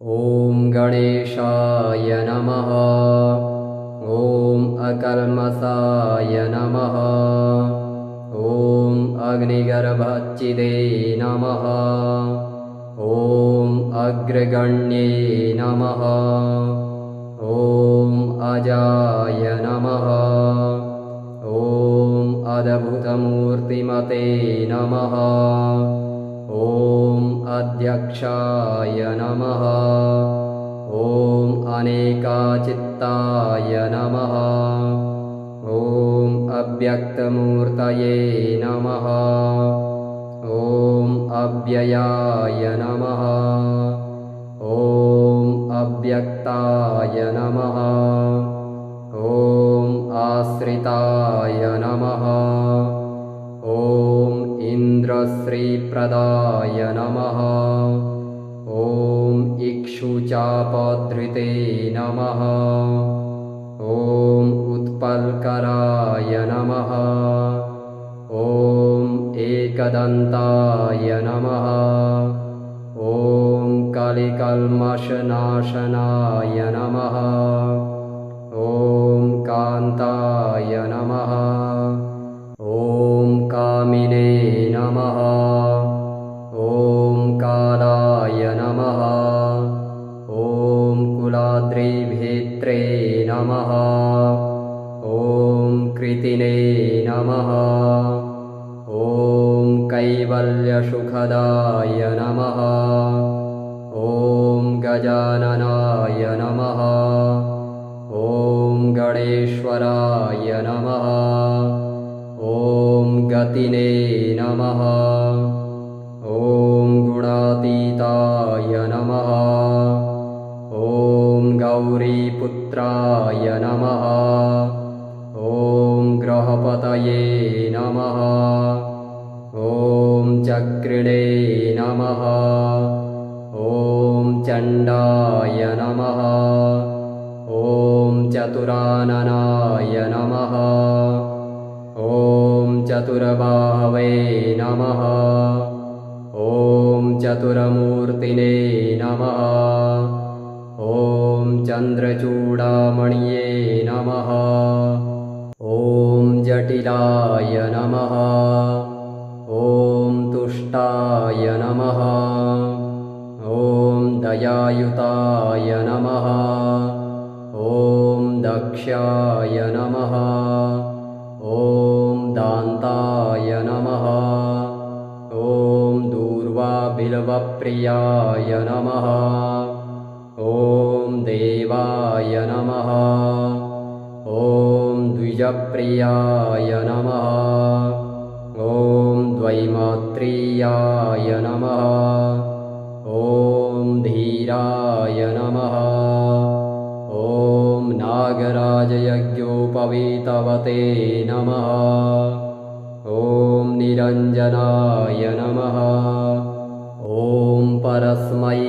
ॐ गणेशाय नमः। ॐ अकल्मषाय नमः। ॐ अग्निगर्भच्चिदे नमः। ॐ अग्रगण्ये नमः। ॐ अजाय नमः। ॐ अद्भुतमूर्तिमते नमः। ॐ अध्यक्षाय नमः। ॐ अनेकाचित्ताय नमः। ॐ अव्यक्तमूर्तये नमः। ॐ अव्ययाय नमः। ॐ अव्यक्ताय नमः। ॐ आश्रिताय नमः। ॐ इन्द्रश्रीप्रदाय नमः। ॐ इक्षुचापधृते नमः। ॐ उत्पलकराय नमः। ॐ एकदन्ताय नमः। ॐ कलिकल्मषनाशनाय नमः। ॐ कान्ताय नमः। ॐ कामिने नमः। ॐ कालाय नमः। ॐ कुलाद्रिभेत्रे नमः। ॐ कृतिने नमः। ॐ कैवल्यसुखदाय नमः। ॐ गजाननाय नमः। ॐ गणेश्वराय नमः। ॐ गतिने नमः। ॐ गुणातीताय नमः। ॐ गौरीपुत्राय नमः। ॐ ग्रहपतये नमः। ॐ चक्रिणे नमः। ॐ चण्डाय नमः। ॐ चतुराननाय नमः। ॐ चतुर्बाहवे नमः। ॐ चतुर्मूर्तिने नमः। ॐ चन्द्रचूडामणये नमः। ॐ जटिलाय नमः। ॐ तुष्टाय नमः। ॐ दयायुताय नमः। ॐ दक्षाय नमः। ॐ दान्ताय नमः। ॐ दूर्वाबिल्वप्रियाय नमः। ॐ देवाय नमः। ॐ द्विजप्रियाय नमः। ॐ द्वैमात्रेयाय नमः। ॐ धीराय नमः। ॐ नागराजयज्ञोपवीतवते नमः। ॐ निरञ्जनाय नमः। ॐ परस्मै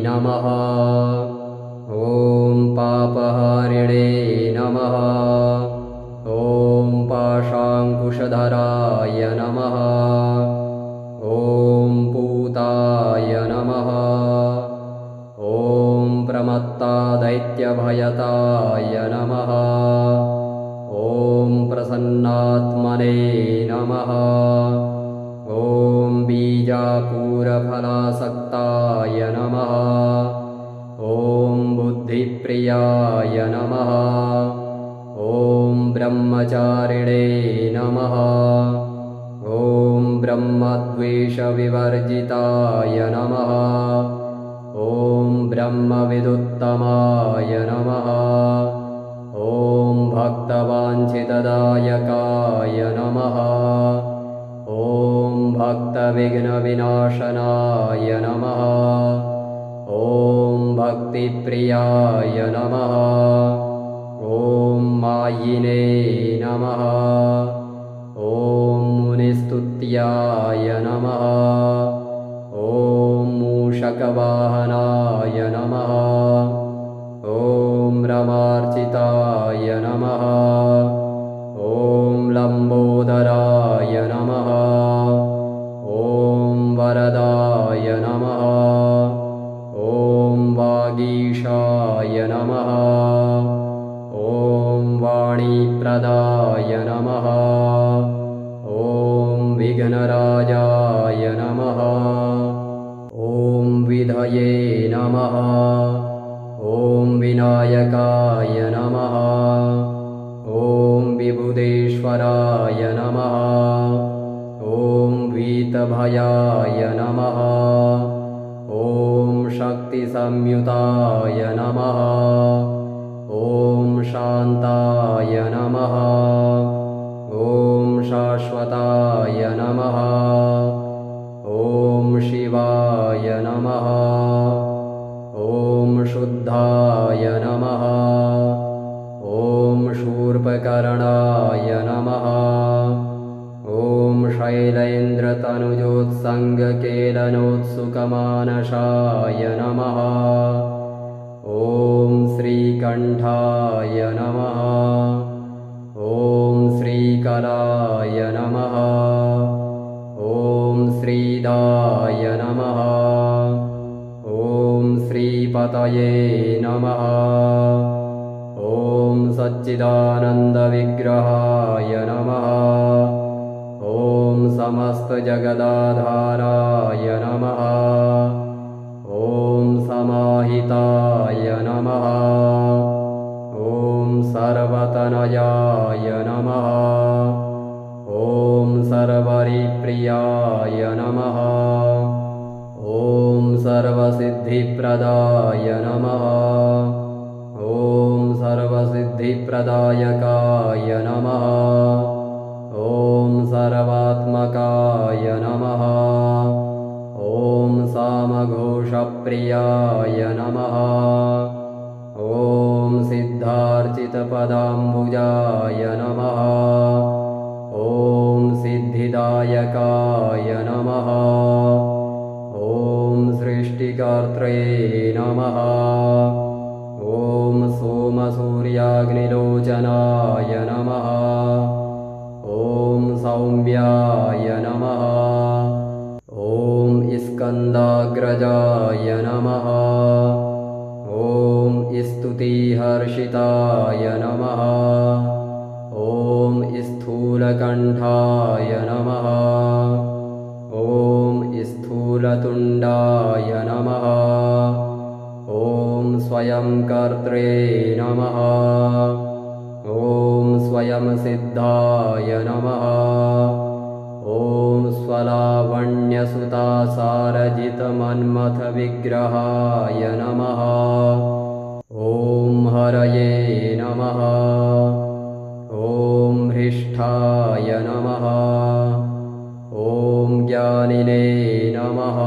नमः। ॐ पापहारिणे नमः। ॐ पाशाङ्कुशधराय नमः। ॐ पूताय नमः। ॐ प्रमत्तादैत्यभयताय नमः। ॐ प्रसन्नात्मने नमः। ॐ बीजापूरफलासक्ताय नमः। ॐ बुद्धिप्रियाय नमः। ॐ ब्रह्मचारिणे नमः। ॐ ब्रह्मद्वेषविवर्जिताय नमः। ॐ ब्रह्मविदुत्तमाय नमः। ॐ भक्तवाञ्छितदायकाय नमः। ॐ भक्तविघ्नविनाशनाय नमः। ॐ भक्तिप्रियाय नमः। ॐ मायिने नमः। ॐ मुनिस्तुत्याय नमः। ॐ मूषकवाहनाय नमः। ॐ रमार्चिताय नमः। ॐ लम्बोदराय नमः। ॐ वरदाय नमः। ॐ नमः। ॐ वाणीप्रदाय नमः। ॐ विघ्नराजाय नमः। ॐ विधये नमः। ॐ विनायकाय नमः। ॐ विबुधेश्वराय नमः। ॐ वीतभयाय नमः। ॐ शक्तिसंयुताय नमः। ॐ शान्ताय नमः। ॐ शाश्वताय नमः। ॐ शिवाय नमः। ॐ शुद्धाय नमः। ॐ शूर्पकर्णाय नमः। ॐ शैलेन्द्रतनुजोत्सङ्गकेलनोत्सुकमानसाय नमः। ॐ श्रीकण्ठाय नमः। ॐ श्रीकराय नमः। ॐ श्रीदाय नमः। ॐ श्रीपतये नमः। ॐ सच्चिदानन्दविग्रहाय नमः। ॐ समस्तजगदाधाराय नमः। ॐ समाहिताय नमः। ॐ सर्वतनयाय नमः। ॐ सर्वरिप्रियाय नमः। ॐ सर्वसिद्धिप्रदाय नमः। ॐ सर्वसिद्धिप्रदायकाय नमः। ॐ सर्वात्मकाय नमः। ॐ सामघोषप्रियाय नमः। ॐ सिद्धार्चितपदाम्बुजाय नमः। ॐ सिद्धिदायकाय नमः। ॐ सृष्टिकर्त्रे नमः। ॐ सोमसूर्याग्निलोचनाय नमः। ॐ सौम्याय नमः। ॐ स्कन्दाग्रजाय नमः। ॐ स्तुतिहर्षिताय नमः। ॐ स्थूलकण्ठाय नमः। ॐ स्थूलतुण्डाय नमः। ॐ स्वयंकर्त्रे नमः। ॐ स्वयंसिद्धाय नमः। ॐ स्वलावण्यसुतासारजितमन्मथविग्रहाय नमः। ॐ हरये नमः। ॐ हृष्ठाय नमः। ॐ ज्ञानिने नमः।